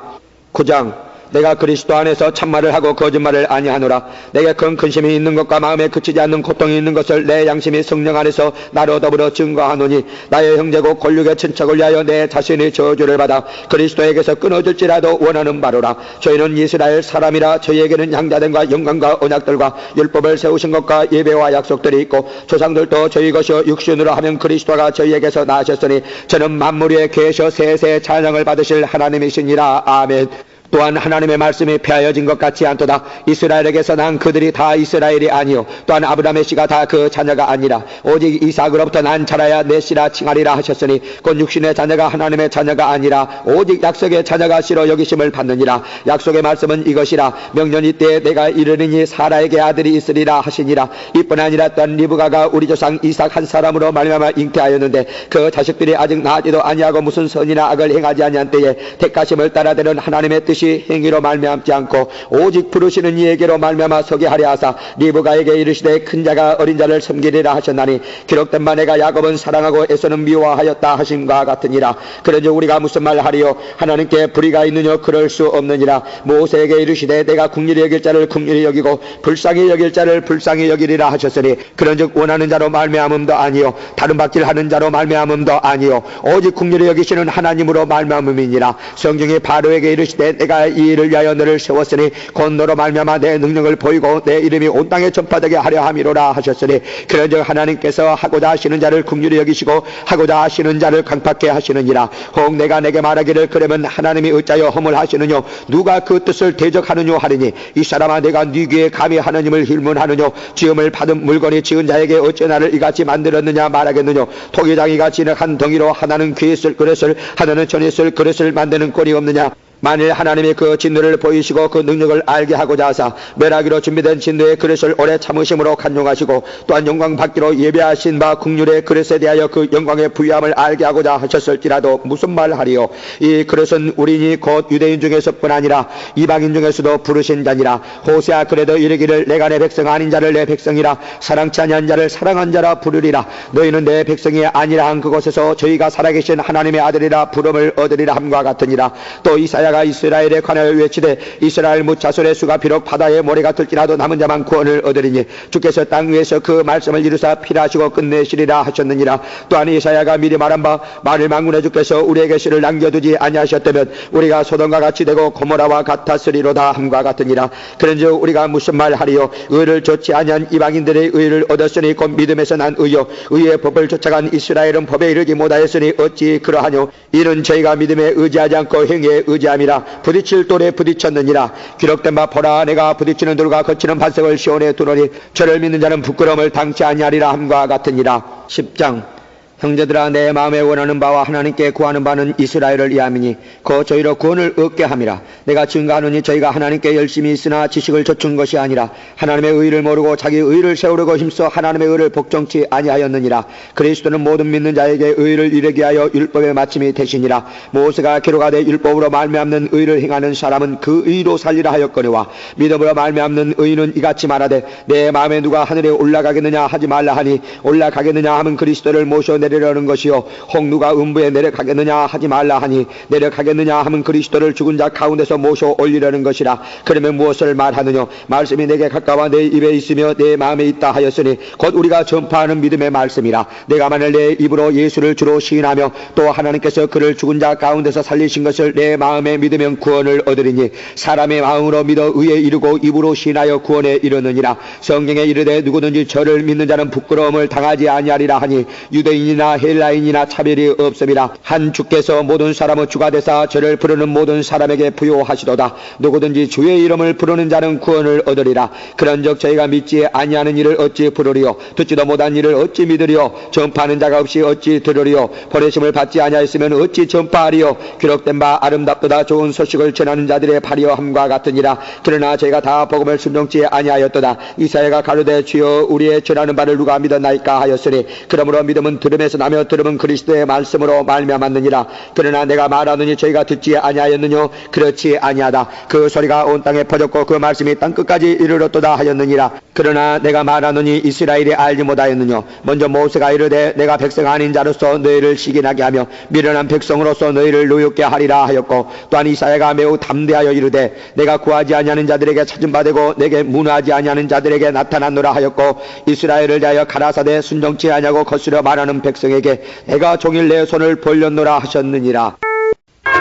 9장. 내가 그리스도 안에서 참말을 하고 거짓말을 아니하노라. 내게 큰 근심이 있는 것과 마음에 그치지 않는 고통이 있는 것을 내 양심이 성령 안에서 나로 더불어 증거하노니 나의 형제고 권력의 친척을 위하여 내 자신이 저주를 받아 그리스도에게서 끊어질지라도 원하는 바로라. 저희는 이스라엘 사람이라 저희에게는 양자됨과 영광과 언약들과 율법을 세우신 것과 예배와 약속들이 있고 조상들도 저희 것이요 육신으로 하면 그리스도가 저희에게서 나으셨으니 저는 만물 위에 계셔 세세 찬양을 받으실 하나님이시니라. 아멘. 또한 하나님의 말씀이 폐하여진 것 같지 않도다. 이스라엘에게서 난 그들이 다 이스라엘이 아니요 또한 아브라함의 씨가 다 그 자녀가 아니라 오직 이삭으로부터 난 자라야 내 씨라 칭하리라 하셨으니 곧 육신의 자녀가 하나님의 자녀가 아니라 오직 약속의 자녀가 씨로 여기심을 받느니라. 약속의 말씀은 이것이라. 명년 이때에 내가 이르리니 사라에게 아들이 있으리라 하시니라. 이뿐 아니라 또한 리브가가 우리 조상 이삭 한 사람으로 말미암아 잉태하였는데 그 자식들이 아직 낳지도 아니하고 무슨 선이나 악을 행하지 아니한 때에 택하심을 따라되는 하나님의 뜻이 행위로 말미암지 않고 오직 부르시는 이에게로 말미암아 서게 하려 하사 리브가에게 이르시되 큰 자가 어린 자를 섬기리라 하셨나니 기록된 바 내가 야곱은 사랑하고 에서는 미워하였다 하심과 같으니라. 그런즉 우리가 무슨 말하리요. 하나님께 불의가 있느냐. 그럴 수 없느니라. 모세에게 이르시되 내가 긍휼히 여길 자를 긍휼히 여기고 불쌍히 여길 자를 불쌍히 여기리라 하셨으니 그런즉 원하는 자로 말미암음도 아니요 다른 받길 하는 자로 말미암음도 아니요 오직 긍휼히 여기시는 하나님으로 말미암음이니라. 성경이 바로에게 이르시되 내가 이 일을 위하여 너를 세웠으니 곧 너로 말미암아 내 능력을 보이고 내 이름이 온 땅에 전파되게 하려 함이로라 하셨으니 그런즉 하나님께서 하고자 하시는 자를 긍휼히 여기시고 하고자 하시는 자를 강팍해 하시느니라. 혹 내가 내게 말하기를 그러면 하나님이 어찌하여 허물 하시느뇨. 누가 그 뜻을 대적하느뇨 하리니 이 사람아 내가 네 귀에 감히 하나님을 힐문하느뇨. 지음을 받은 물건이 지은 자에게 어찌 나를 이같이 만들었느냐 말하겠느뇨. 토기장이가 지는 한 덩이로 하나는 귀에 쓸 그릇을 하나는 전에 쓸 그릇을 만드는 꼴이 없느냐. 만일 하나님이 그 진노를 보이시고 그 능력을 알게 하고자 하사 멸하기로 준비된 진노의 그릇을 오래 참으심으로 간용하시고 또한 영광 받기로 예배하신 바 국률의 그릇에 대하여 그 영광의 부유함을 알게 하고자 하셨을지라도 무슨 말하리요. 이 그릇은 우리니 곧 유대인 중에서뿐 아니라 이방인 중에서도 부르신 자니라. 호세아 그래도 이르기를 내가 내 백성 아닌 자를 내 백성이라 사랑치 아니한 자를 사랑한 자라 부르리라. 너희는 내 백성이 아니라 한 그곳에서 저희가 살아계신 하나님의 아들이라 부름을 얻으리라 함과 같으니라. 또 이사야가 이스라엘에 관하여 외치되 이스라엘 무자손의 수가 비록 바다의 모래 같을지라도 남은 자만 구원을 얻으리니 주께서 땅 위에서 그 말씀을 이루사 필하시고 끝내시리라 하셨느니라. 또한 이사야가 미리 말한 바 만일 만군의 주께서 우리에게 씨를 남겨두지 아니하셨다면 우리가 소돔과 같이 되고 고모라와 같았으리로다 함과 같으니라. 그런즉 우리가 무슨 말하리요. 의를 좇지 아니한 이방인들의 의를 얻었으니 곧 믿음에서 난 의요. 의의 법을 쫓아간 이스라엘은 법에 이르지 못하였으니 어찌 그러하뇨. 이는 저희가 믿음에 의지하지 않고 행위에 의지함이라. 부딪힐 돌에 부딪혔느니라. 기록된 바 보라 내가 부딪히는 돌과 거치는 반석을 시온에 두노니 저를 믿는 자는 부끄러움을 당치 아니하리라 함과 같으니라. 10장. 형제들아 내 마음에 원하는 바와 하나님께 구하는 바는 이스라엘을 위함이니 그 저희로 구원을 얻게 함이라. 내가 증거하노니 저희가 하나님께 열심히 있으나 지식을 좇은 것이 아니라 하나님의 의를 모르고 자기 의를 세우려고 힘써 하나님의 의를 복종치 아니하였느니라. 그리스도는 모든 믿는 자에게 의를 이르게 하여 율법의 마침이 되시니라. 모세가 기록하되 율법으로 말미암는 의를 행하는 사람은 그 의로 살리라 하였거니와 믿음으로 말미암는 의는 이같이 말하되 내 마음에 누가 하늘에 올라가겠느냐 하지 말라 하니 올라가겠느냐 하면 그리스도를 모셔 내리려는 것이요 혹 누가 음부에 내려가겠느냐 하지 말라 하니 내려가겠느냐 하면 그리스도를 죽은 자 가운데서 모셔 올리려는 것이라. 그러면 무엇을 말하느냐. 말씀이 내게 가까워 내 입에 있으며 내 마음에 있다 하였으니 곧 우리가 전파하는 믿음의 말씀이라. 내가 만일 내 입으로 예수를 주로 시인하며 또 하나님께서 그를 죽은 자 가운데서 살리신 것을 내 마음에 믿으면 구원을 얻으리니 사람의 마음으로 믿어 의에 이르고 입으로 시인하여 구원에 이르느니라. 성경에 이르되 누구든지 저를 믿는 자는 부끄러움을 당하지 아니하리라 하니 유대인이나 헬라인이나 차별이 없음이라. 한 주께서 모든 사람의 주가 되사 저를 부르는 모든 사람에게 부요하시도다. 누구든지 주의 이름을 부르는 자는 구원을 얻으리라. 그런즉 저희가 믿지 아니하는 일을 어찌 부르리요. 듣지도 못한 일을 어찌 믿으리요. 전파하는 자가 없이 어찌 들으리요. 보내심을 받지 아니하였으면 어찌 전파하리요. 기록된 바 아름답도다 좋은 소식을 전하는 자들의 발이여 함과 같으니라. 그러나 저희가 다 복음을 순종치 아니하였도다. 이사야가 가로되 주여 우리의 전하는 바를 누가 믿었나이까 하였으니 그러므로 믿음은 들음에서 나며 들음은 그리스도의 말씀으로 말미암았느니라. 그러나 내가 말하느니 저희가 듣지 아니하였느뇨. 그렇지 아니하다. 그 소리가 온 땅에 퍼졌고 그 말씀이 땅끝까지 이르렀도다 하였느니라. 그러나 내가 말하느니 이스라엘이 알지 못하였느뇨. 먼저 모세가 이르되 내가 백성 아닌 자로서 너희를 시기나게 하며 미련한 백성으로서 너희를 노엽게 하리라 하였고 또한 이사야가 매우 담대하여 이르되 내가 구하지 아니하는 자들에게 찾은 바 되고 내게 문하지 아니하는 자들에게 나타났노라 하였고 이스라엘을 대하여 가라사대 순종치 아니하고 거스려 말하는 백성에게 내가 종일 내 손을 벌렸노라 하셨느니라.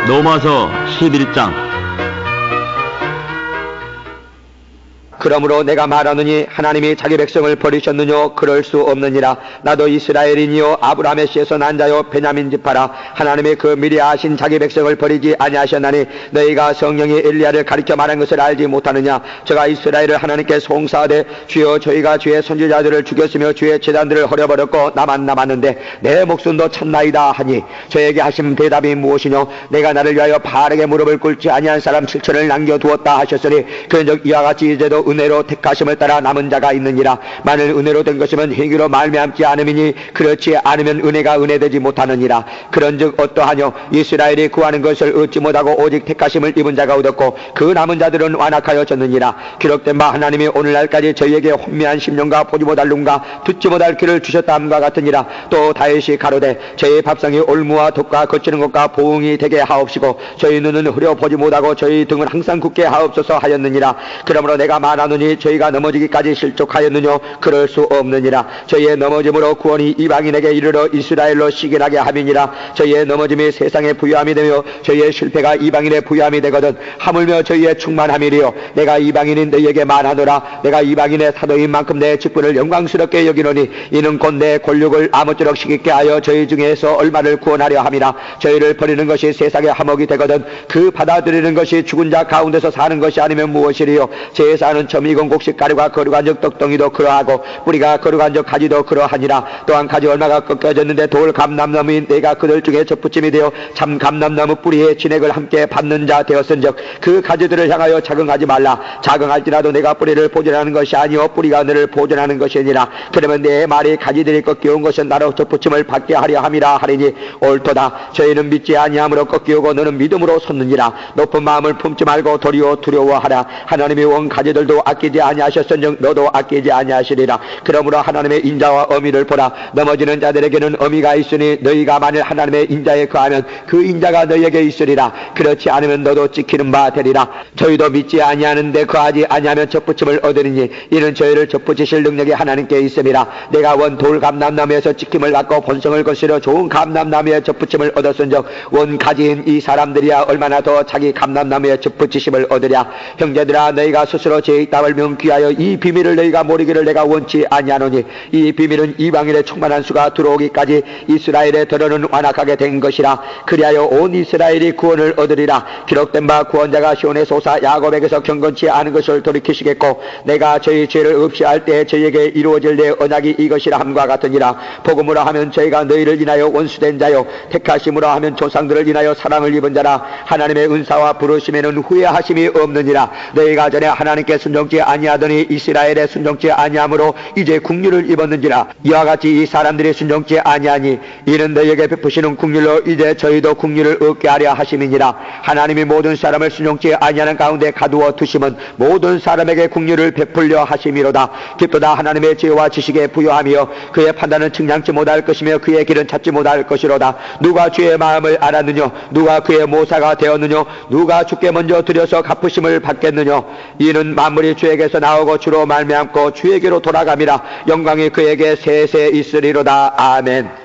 로마서 11장. 그러므로 내가 말하느니 하나님이 자기 백성을 버리셨느뇨. 그럴 수 없느니라. 나도 이스라엘인이요 아브라함의 씨에서 난 자요 베냐민 지파라. 하나님이 그 미리 아신 자기 백성을 버리지 아니하셨나니 너희가 성령이 엘리야를 가리켜 말한 것을 알지 못하느냐. 저가 이스라엘을 하나님께 송사하되 주여 저희가 주의 선지자들을 죽였으며 주의 제단들을 허려버렸고 나만 남았는데 내 목숨도 찼나이다 하니 저에게 하신 대답이 무엇이뇨. 내가 나를 위하여 바알에게 무릎을 꿇지 아니한 사람 7천을 남겨두었다 하셨으니 그런즉 이와 같이 이제도 은혜로 택하심을 따라 남은 자가 있느니라. 만일 은혜로 된 것이면 행위로 말미암지 않음이니 그렇지 않으면 은혜가 은혜되지 못하느니라. 그런즉 어떠하뇨. 이스라엘이 구하는 것을 얻지 못하고 오직 택하심을 입은 자가 얻었고 그 남은 자들은 완악하여졌느니라. 기록된 바 하나님이 오늘날까지 저희에게 혼미한 심령과 보지 못할 눈과 듣지 못할 귀를 주셨다 함과 같으니라. 또 다윗이 가로되 저희 밥상이 올무와 독과 거치는 것과 보응이 되게 하옵시고 저희 눈은 흐려 보지 못하고 저희 등은 항상 굳게 하옵소서 하였느니라. 그러므로 내가 말하노니 저희가 넘어지기까지 실족하였느뇨. 그럴 수 없느니라. 저희의 넘어짐으로 구원이 이방인에게 이르러 이스라엘로 시기나게 함이니라. 저희의 넘어짐이 세상의 부유함이 되며 저희의 실패가 이방인의 부유함이 되거든 하물며 저희의 충만함이리요. 내가 이방인인 너희에게 말하노라. 내가 이방인의 사도인 만큼 내 직분을 영광스럽게 여기노니 이는 곧 내 권력을 아무쪼록 시기게 하여 저희 중에서 얼마를 구원하려 함이라. 저희를 버리는 것이 세상의 화목이 되거든 그 받아들이는 것이 죽은 자 가운데서 사는 것이 아니면 무엇이리요. 제사는 점 익은 곡식 가루가 거룩한 적 떡덩이도 그러하고 뿌리가 거룩한 적 가지도 그러하니라. 또한 가지 얼마가 꺾여졌는데 돌 감람나무인 내가 그들 중에 접붙임이 되어 참 감람나무 뿌리에 진액을 함께 받는 자 되었은즉 그 가지들을 향하여 자긍하지 말라. 자긍할지라도 내가 뿌리를 보존하는 것이 아니요 뿌리가 너를 보존하는 것이니라. 그러면 내 말이 가지들이 꺾여온 것은 나로 접붙임을 받게 하려 함이라 하리니 옳도다. 저희는 믿지 아니함으로 꺾이오고 너는 믿음으로 섰느니라. 높은 마음을 품지 말고 도리어 두려워하라. 하나님이 원 가지들도 아끼지 아니하셨은즉 너도 아끼지 아니하시리라. 그러므로 하나님의 인자와 어미를 보라. 넘어지는 자들에게는 어미가 있으니 너희가 만일 하나님의 인자에 거하면 그 인자가 너희에게 있으리라. 그렇지 않으면 너도 찍히는 바 되리라. 저희도 믿지 아니하는데 거하지 아니하면 접붙임을 얻으리니 이는 저희를 접붙이실 능력이 하나님께 있음이라. 내가 원 돌 감람나무에서 찍힘을 갖고 본성을 거스려 좋은 감람나무에 접붙임을 얻었은즉 원 가지인 이 사람들이야 얼마나 더 자기 감람나무에 접붙이심을 얻으랴. 형제들아 너희가 스스로 제 입담을 명귀하여 이 비밀을 너희가 모르기를 내가 원치 아니하노니 이 비밀은 이방인의 충만한 수가 들어오기까지 이스라엘의 더러는 완악하게 된 것이라. 그리하여 온 이스라엘이 구원을 얻으리라. 기록된 바 구원자가 시온의 소사 야곱에게서 경건치 않은 것을 돌이키시겠고 내가 저희 죄를 없이 할 때 저희에게 이루어질 내 언약이 이것이라 함과 같으니라. 복음으로 하면 저희가 너희를 인하여 원수된 자요 택하심으로 하면 조상들을 인하여 사랑을 입은 자라. 하나님의 은사와 부르심에는 후회하심이 없느니라. 너희가 전에 하나님께 순종치 아니하더니 이스라엘에 순종치 아니함으로 이제 국률을 입었는지라. 이와 같이 이 사람들이 순종치 아니하니 이는 너희에게 베푸시는 국률로 이제 저희도 국률을 얻게 하려 하심이니라. 하나님이 모든 사람을 순종치 아니하는 가운데 가두어 두심은 모든 사람에게 국률을 베풀려 하심이로다. 기쁘다. 하나님의 지혜와 지식에 부여하며 그의 판단은 측량치 못할 것이며 그의 길은 찾지 못할 것이로다. 누가 주의 마음을 알았느냐? 누가 그의 모사가 되었느냐? 누가 주께 먼저 드려서 갚으심을 받겠느냐? 이는 만물이 주에게서 나오고 주로 말미암고 주에게로 돌아감이라. 영광이 그에게 세세 있으리로다. 아멘.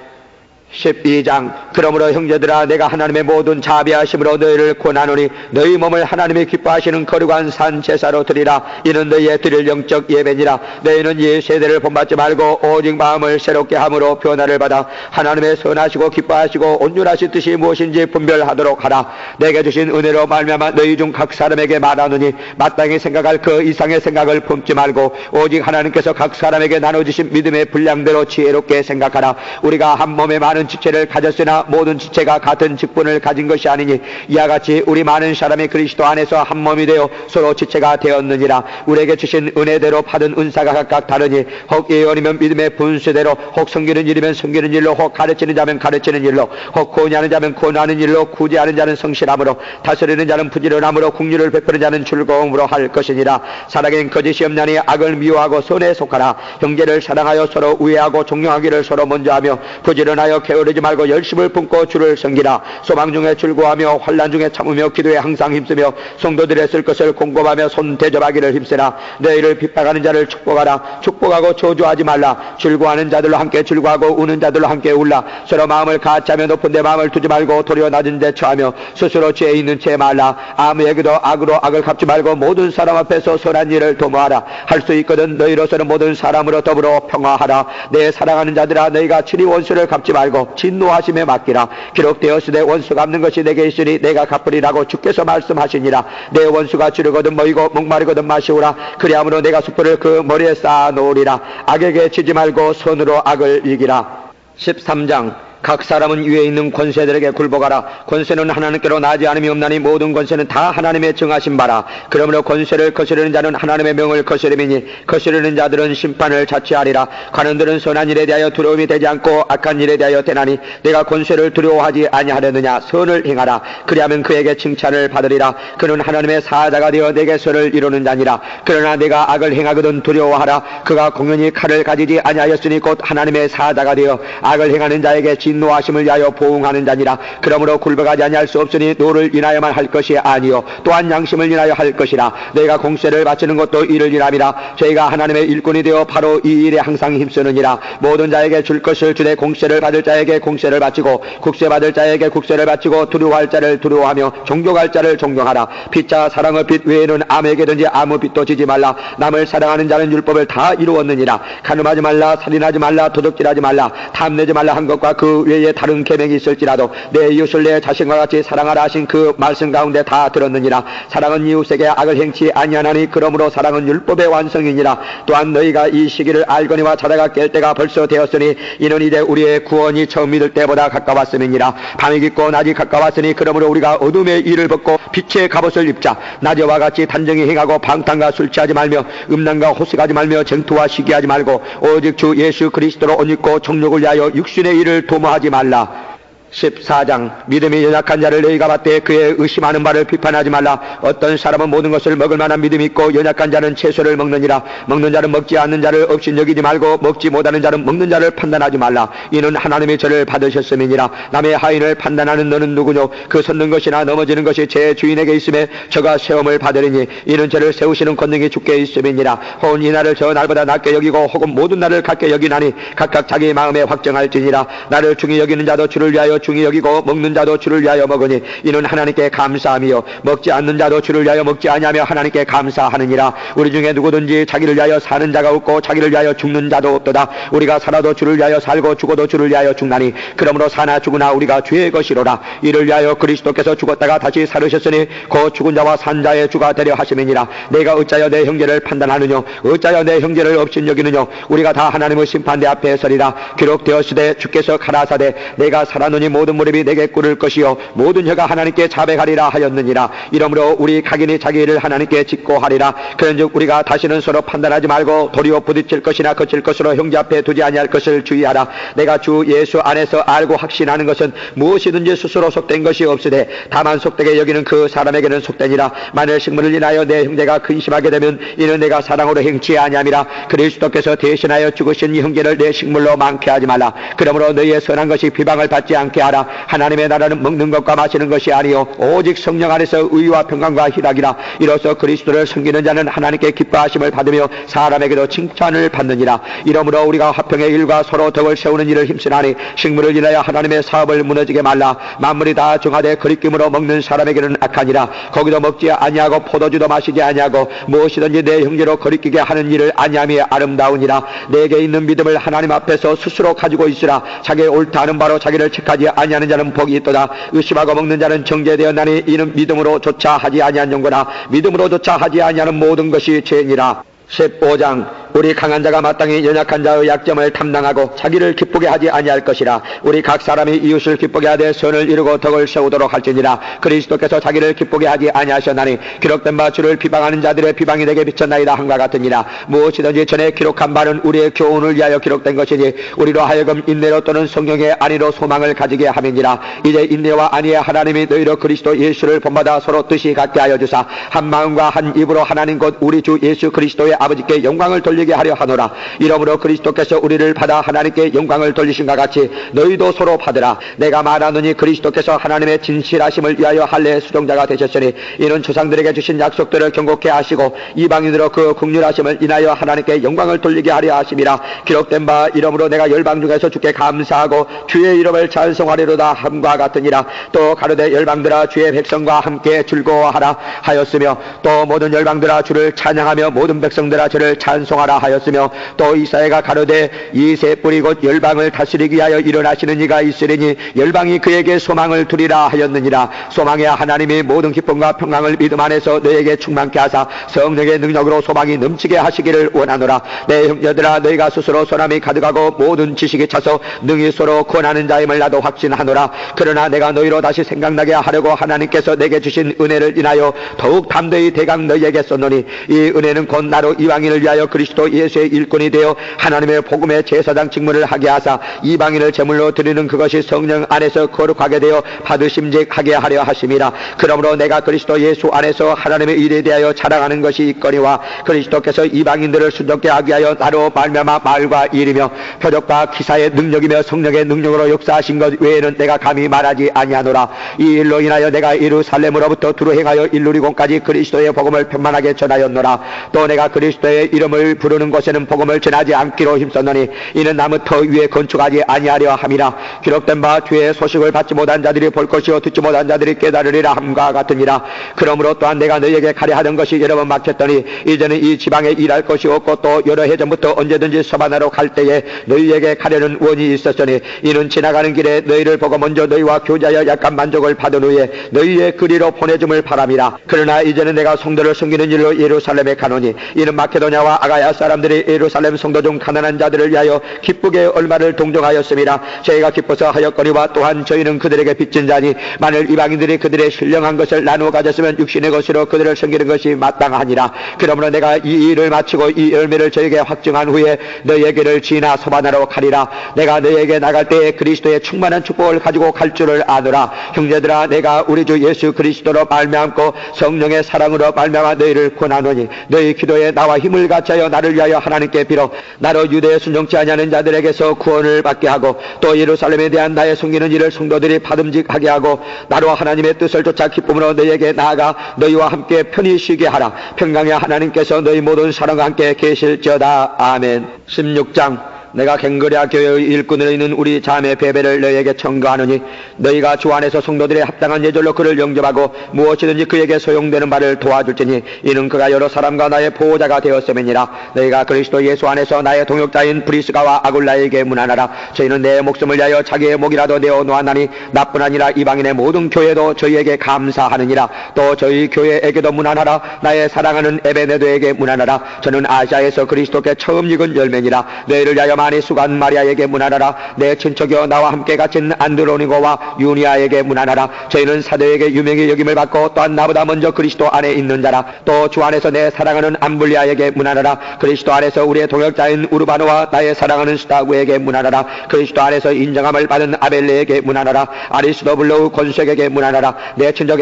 12장. 그러므로 형제들아 내가 하나님의 모든 자비하심으로 너희를 권하노니 너희 몸을 하나님이 기뻐하시는 거룩한 산 제사로 드리라. 이는 너희의 드릴 영적 예배니라. 너희는 이 세대를 본받지 말고 오직 마음을 새롭게 함으로 변화를 받아 하나님의 선하시고 기뻐하시고 온유하신 뜻이 무엇인지 분별하도록 하라. 내게 주신 은혜로 말미암아 너희 중 각 사람에게 말하노니 마땅히 생각할 그 이상의 생각을 품지 말고 오직 하나님께서 각 사람에게 나눠주신 믿음의 분량대로 지혜롭게 생각하라. 우리가 한 몸에 많은 지체를 가졌으나 모든 지체가 같은 직분을 가진 것이 아니니 이와 같이 우리 많은 사람이 그리스도 안에서 한 몸이 되어 서로 지체가 되었느니라. 우리에게 주신 은혜대로 받은 은사가 각각 다르니 혹 예언이면 믿음의 분수대로, 혹 섬기는 일이면 섬기는 일로, 혹 가르치는 자면 가르치는 일로, 혹 권하는 자면 권하는 일로, 구제하는 자는 성실함으로, 다스리는 자는 부지런함으로, 국률을 베푸는 자는 즐거움으로 할 것이니라. 사랑엔 거짓이 없나니 악을 미워하고 선에 속하라. 형제를 사랑하여 서로 우애하고 존경하기를 서로 먼저 하며 부지런하여 게으르지 말고 열심을 품고 주를 섬기라. 소망 중에 즐거워하며 환난 중에 참으며 기도에 항상 힘쓰며 성도들의 쓸 것을 공급하며 손 대접하기를 힘쓰라. 너희를 핍박하는 자를 축복하라. 축복하고 저주하지 말라. 즐거워하는 자들로 함께 즐거워하고 우는 자들로 함께 울라. 서로 마음을 같이하며 높은 데 마음을 두지 말고 도리어 낮은 데 처하며 스스로 죄 있는 채 말라. 아무에게도 악으로 악을 갚지 말고 모든 사람 앞에서 선한 일을 도모하라. 할 수 있거든 너희로서는 모든 사람으로 더불어 평화하라. 내 사랑하는 자들아 너희가 친히 원수를 갚지 말고 진노하심에 맡기라. 기록되었으되 원수 갚는 것이 내게 있으니 내가 갚으리라고 주께서 말씀하시니라. 내 원수가 주르거든 먹이고 목마르거든 마시오라. 그리함으로 내가 숯불을 그 머리에 쌓아 놓으리라. 악에게 지지 말고 선으로 악을 이기라. 13장. 각 사람은 위에 있는 권세들에게 굴복하라. 권세는 하나님께로 나지 않음이 없나니 모든 권세는 다 하나님의 정하신 바라. 그러므로 권세를 거스르는 자는 하나님의 명을 거스름이니 거스르는 자들은 심판을 자취하리라. 관원들은 선한 일에 대하여 두려움이 되지 않고 악한 일에 대하여 되나니 내가 권세를 두려워하지 아니하려느냐. 선을 행하라. 그리하면 그에게 칭찬을 받으리라. 그는 하나님의 사자가 되어 내게 선을 이루는 자니라. 그러나 내가 악을 행하거든 두려워하라. 그가 공연히 칼을 가지지 아니하였으니 곧 하나님의 사자가 되어 악을 행하는 자에게 진노하심을 위하여 보응하는 자니라. 그러므로 굴복하지 아니할 수 없으니 노를 인하여만 할 것이 아니요 또한 양심을 인하여 할 것이라. 너희가 공세를 바치는 것도 이를 인함이라. 저희가 하나님의 일꾼이 되어 바로 이 일에 항상 힘쓰느니라. 모든 자에게 줄 것을 주되 공세를 받을 자에게 공세를 바치고 국세 받을 자에게 국세를 바치고 두려워할 자를 두려워하며 존경할 자를 존경하라. 빚자 사랑의 빚 외에는 아무에게든지 아무 빚도 지지 말라. 남을 사랑하는 자는 율법을 다 이루었느니라. 간음하지 말라. 살인하지 말라. 도둑질하지 말라. 탐내지 말라 한 것과 그 그 외에 다른 계명이 있을지라도 내 이웃을 내 자신과 같이 사랑하라 하신 그 말씀 가운데 다 들었느니라. 사랑은 이웃에게 악을 행치 아니하나니 그러므로 사랑은 율법의 완성이니라. 또한 너희가 이 시기를 알거니와 자다가 깰 때가 벌써 되었으니 이는 이제 우리의 구원이 처음 믿을 때보다 가까웠음이니라. 밤이 깊고 낮이 가까웠으니 그러므로 우리가 어둠의 일을 벗고 빛의 갑옷을 입자. 낮에와 같이 단정히 행하고 방탕과 술 취하지 말며 음란과 호색하지 말며 쟁투와 시기하지 말고 오직 주 예수 그리스도로 옷 입고 정욕을 위하여 육신의 일을 도모하지 말라. 14장 믿음이 연약한 자를 너희가 받되 그의 의심하는 바를 비판하지 말라. 어떤 사람은 모든 것을 먹을 만한 믿음이 있고 연약한 자는 채소를 먹느니라. 먹는 자는 먹지 않는 자를 없이 여기지 말고 먹지 못하는 자는 먹는 자를 판단하지 말라. 이는 하나님의 저를 받으셨음이니라. 남의 하인을 판단하는 너는 누구뇨? 그 섰는 것이나 넘어지는 것이 제 주인에게 있음에 저가 세움을 받으리니 이는 저를 세우시는 권능이 주께 있음이니라. 혹은 이 날을 저 날보다 낮게 여기고 혹은 모든 날을 같게 여기나니 각각 자기 마음에 확정할지니라. 나를 중히 여기는 자도 주를 위하여 중히 여기고 먹는 자도 주를 위하여 먹으니 이는 하나님께 감사함이요 먹지 않는 자도 주를 위하여 먹지 아니하며 하나님께 감사하느니라. 우리 중에 누구든지 자기를 위하여 사는 자가 없고 자기를 위하여 죽는 자도 없도다. 우리가 살아도 주를 위하여 살고 죽어도 주를 위하여 죽나니 그러므로 사나 죽으나 우리가 주의 것이로라. 이를 위하여 그리스도께서 죽었다가 다시 살으셨으니 곧 죽은 자와 산 자의 주가 되려 하심이니라. 내가 어찌하여 내 형제를 판단하느뇨? 어찌하여 내 형제를 없인 여기느뇨? 우리가 다 하나님의 심판대 앞에 서리라. 기록되었으되 주께서 가라사대 내가 살았느니 모든 무릎이 내게 꿇을 것이요 모든 혀가 하나님께 자백하리라 하였느니라. 이러므로 우리 각인이 자기 일을 하나님께 짓고 하리라. 그런즉 우리가 다시는 서로 판단하지 말고 도리어 부딪힐 것이나 거칠 것으로 형제 앞에 두지 아니할 것을 주의하라. 내가 주 예수 안에서 알고 확신하는 것은 무엇이든지 스스로 속된 것이 없으되 다만 속되게 여기는 그 사람에게는 속되니라. 만일 식물을 인하여 내 형제가 근심하게 되면 이는 내가 사랑으로 행치 아니함이라. 그리스도께서 대신하여 죽으신 이 형제를 내 식물로 많게 하지 말라. 그러므로 너희의 선한 것이 비방을 받지 않게 하라. 하나님의 나라는 먹는 것과 마시는 것이 아니요 오직 성령 안에서 의와 평강과 희락이라. 이로써 그리스도를 섬기는 자는 하나님께 기뻐하심을 받으며 사람에게도 칭찬을 받느니라. 이러므로 우리가 화평의 일과 서로 덕을 세우는 일을 힘쓰나니 식물을 인하여 하나님의 사업을 무너지게 말라. 만물이 다 정하되 거리낌으로 먹는 사람에게는 악하니라. 거기도 먹지 아니하고 포도주도 마시지 아니하고 무엇이든지 내 형제로 거리끼게 하는 일을 아니함이 아름다우니라. 내게 있는 믿음을 하나님 앞에서 스스로 가지고 있으라. 자기의 옳다 하는 바로 자기를 책하지 아니하는 자는 복이 있도다. 의심하고 먹는 자는 정죄되었나니 이는 믿음으로조차 하지 아니한 용거나 믿음으로조차 하지 아니하는 모든 것이 죄니라. 15장 우리 강한 자가 마땅히 연약한 자의 약점을 담당하고 자기를 기쁘게 하지 아니할 것이라. 우리 각 사람이 이웃을 기쁘게 하되 선을 이루고 덕을 세우도록 할지니라. 그리스도께서 자기를 기쁘게 하지 아니하셨나니 기록된 바 주를 비방하는 자들의 비방이 내게 비쳤나이다 함과 같으니라. 무엇이든지 전에 기록한 바는 우리의 교훈을 위하여 기록된 것이니 우리로 하여금 인내로 또는 성령의 안위로 소망을 가지게 함이니라. 이제 인내와 안위의 하나님이 너희로 그리스도 예수를 본받아 서로 뜻이 같게 하여 주사 한 마음과 한 입으로 하나님 곧 우리 주 예수 그리스도의 아버지께 영광을 돌리게 하려 하노라. 이러므로 그리스도께서 우리를 받아 하나님께 영광을 돌리신과 같이 너희도 서로 받으라. 내가 말하노니 그리스도께서 하나님의 진실하심을 위하여 할례의 수종자가 되셨으니 이는 조상들에게 주신 약속들을 경고케 하시고 이방인으로 그 긍휼하심을 인하여 하나님께 영광을 돌리게 하려 하심이라. 기록된 바 이러므로 내가 열방 중에서 주께 감사하고 주의 이름을 찬송하리로다 함과 같으니라. 또 가로되 열방들아 주의 백성과 함께 즐거워하라 하였으며 또 모든 열방들아 주를 찬양하며 모든 백성들아 저를 찬송하라 하였으며 또 이사야가 가로되 이 새 뿌리 곧 열방을 다스리기 위하여 일어나시는 이가 있으리니 열방이 그에게 소망을 두리라 하였느니라. 소망의 하나님이 모든 기쁨과 평강을 믿음 안에서 너에게 충만케 하사 성령의 능력으로 소망이 넘치게 하시기를 원하노라. 내 형제들아 너희가 스스로 소남이 가득하고 모든 지식이 차서 능히 서로 권하는 자임을 나도 확신하노라. 그러나 내가 너희로 다시 생각나게 하려고 하나님께서 내게 주신 은혜를 인하여 더욱 담대히 대강 너희에게 썼노니 이 은혜는 곧 나로 이방인을 위하여 그리스도 예수의 일꾼이 되어 하나님의 복음의 제사장 직무를 하게 하사 이방인을 제물로 드리는 그것이 성령 안에서 거룩하게 되어 받으심직하게 하려 하심이라. 그러므로 내가 그리스도 예수 안에서 하나님의 일에 대하여 자랑하는 것이 있거니와 그리스도께서 이방인들을 순종케 하기 위하여 나로 말미암아 말과 일이며 표적과 기사의 능력이며 성령의 능력으로 역사하신 것 외에는 내가 감히 말하지 아니하노라. 이 일로 인하여 내가 예루살렘으로부터 두루 행하여 일루리곤까지 그리스도의 복음을 편만하게 전하였노라. 또 내가 그리스도의 이름을 부르는 곳에는 복음을 전하지 않기로 힘썼노니 이는 나무 터 위에 건축하지 아니하려 함이라. 기록된 바 주의 소식을 받지 못한 자들이 볼 것이요 듣지 못한 자들이 깨달으리라 함과 같으니라. 그러므로 또한 내가 너희에게 가려 하던 것이 여러 번 막혔더니 이제는 이 지방에 일할 것이 없고 또 여러 해 전부터 언제든지 서바나로 갈 때에 너희에게 가려는 원이 있었으니 이는 지나가는 길에 너희를 보고 먼저 너희와 교제하여 약간 만족을 받은 후에 너희의 그리로 보내줌을 바람이라. 그러나 이제는 내가 성도를 섬기는 일로 예루살렘에 가노니 이는 마케도냐와 아가야 사람들이 예루살렘 성도 중 가난한 자들을 위하여 기쁘게 얼마를 동정하였음이라. 저희가 기뻐서 하였거니와 또한 저희는 그들에게 빚진 자니 만일 이방인들이 그들의 신령한 것을 나누어 가졌으면 육신의 것으로 그들을 섬기는 것이 마땅하니라. 그러므로 내가 이 일을 마치고 이 열매를 저에게 확증한 후에 너희에게를 지나 서바나로 가리라. 내가 너희에게 나갈 때에 그리스도의 충만한 축복을 가지고 갈 줄을 아노라. 형제들아, 내가 우리 주 예수 그리스도로 말미암고 성령의 사랑으로 말미암아 너희를 권하노니 너희 기도에 나와 힘을 같이하여 나를 위하여 하나님께 빌어 나로 유대에 순종치 아니하는 자들에게서 구원을 받게 하고 또 예루살렘에 대한 나의 섬기는 일을 성도들이 받음직하게 하고 나로 하나님의 뜻을 쫓아 기쁨으로 너희에게 나아가 너희와 함께 편히 쉬게 하라. 평강의 하나님께서 너희 모든 사랑과 함께 계실지어다. 아멘. 16장. 내가 갱거리아 교회의 일꾼으로 있는 우리 자매 베베를 너희에게 청구하노니 너희가 주 안에서 성도들의 합당한 예절로 그를 영접하고 무엇이든지 그에게 소용되는 바를 도와줄지니 이는 그가 여러 사람과 나의 보호자가 되었음이니라. 너희가 그리스도 예수 안에서 나의 동역자인 브리스가와 아굴라에게 문안하라. 저희는 내 목숨을 위하여 자기의 목이라도 내어 놓았나니 나뿐 아니라 이방인의 모든 교회도 저희에게 감사하느니라. 또 저희 교회에게도 문안하라. 나의 사랑하는 에베네도에게 문안하라. 저는 아시아에서 그리스도께 처음 익은 열매니라. 너희를 위하여 많이 수고한 마리아에게 문안하라. 내 친척이여 나와 함께 갇힌 안드로니고와 유니아에게 문안하라. 저희는 사도에게 유명히 여김을 받고 또한 나보다 먼저 그리스도 안에 있는 자라. 또 주 안에서 내 사랑하는 암블리아에게 문안하라. 그리스도 안에서 우리의 동역자인 우르바노와 나의 사랑하는 스타구에게 문안하라. 그리스도 안에서 인정함을 받은 아벨레에게 문안하라. 아리스도블로우 권색에게 문안하라. 내 친척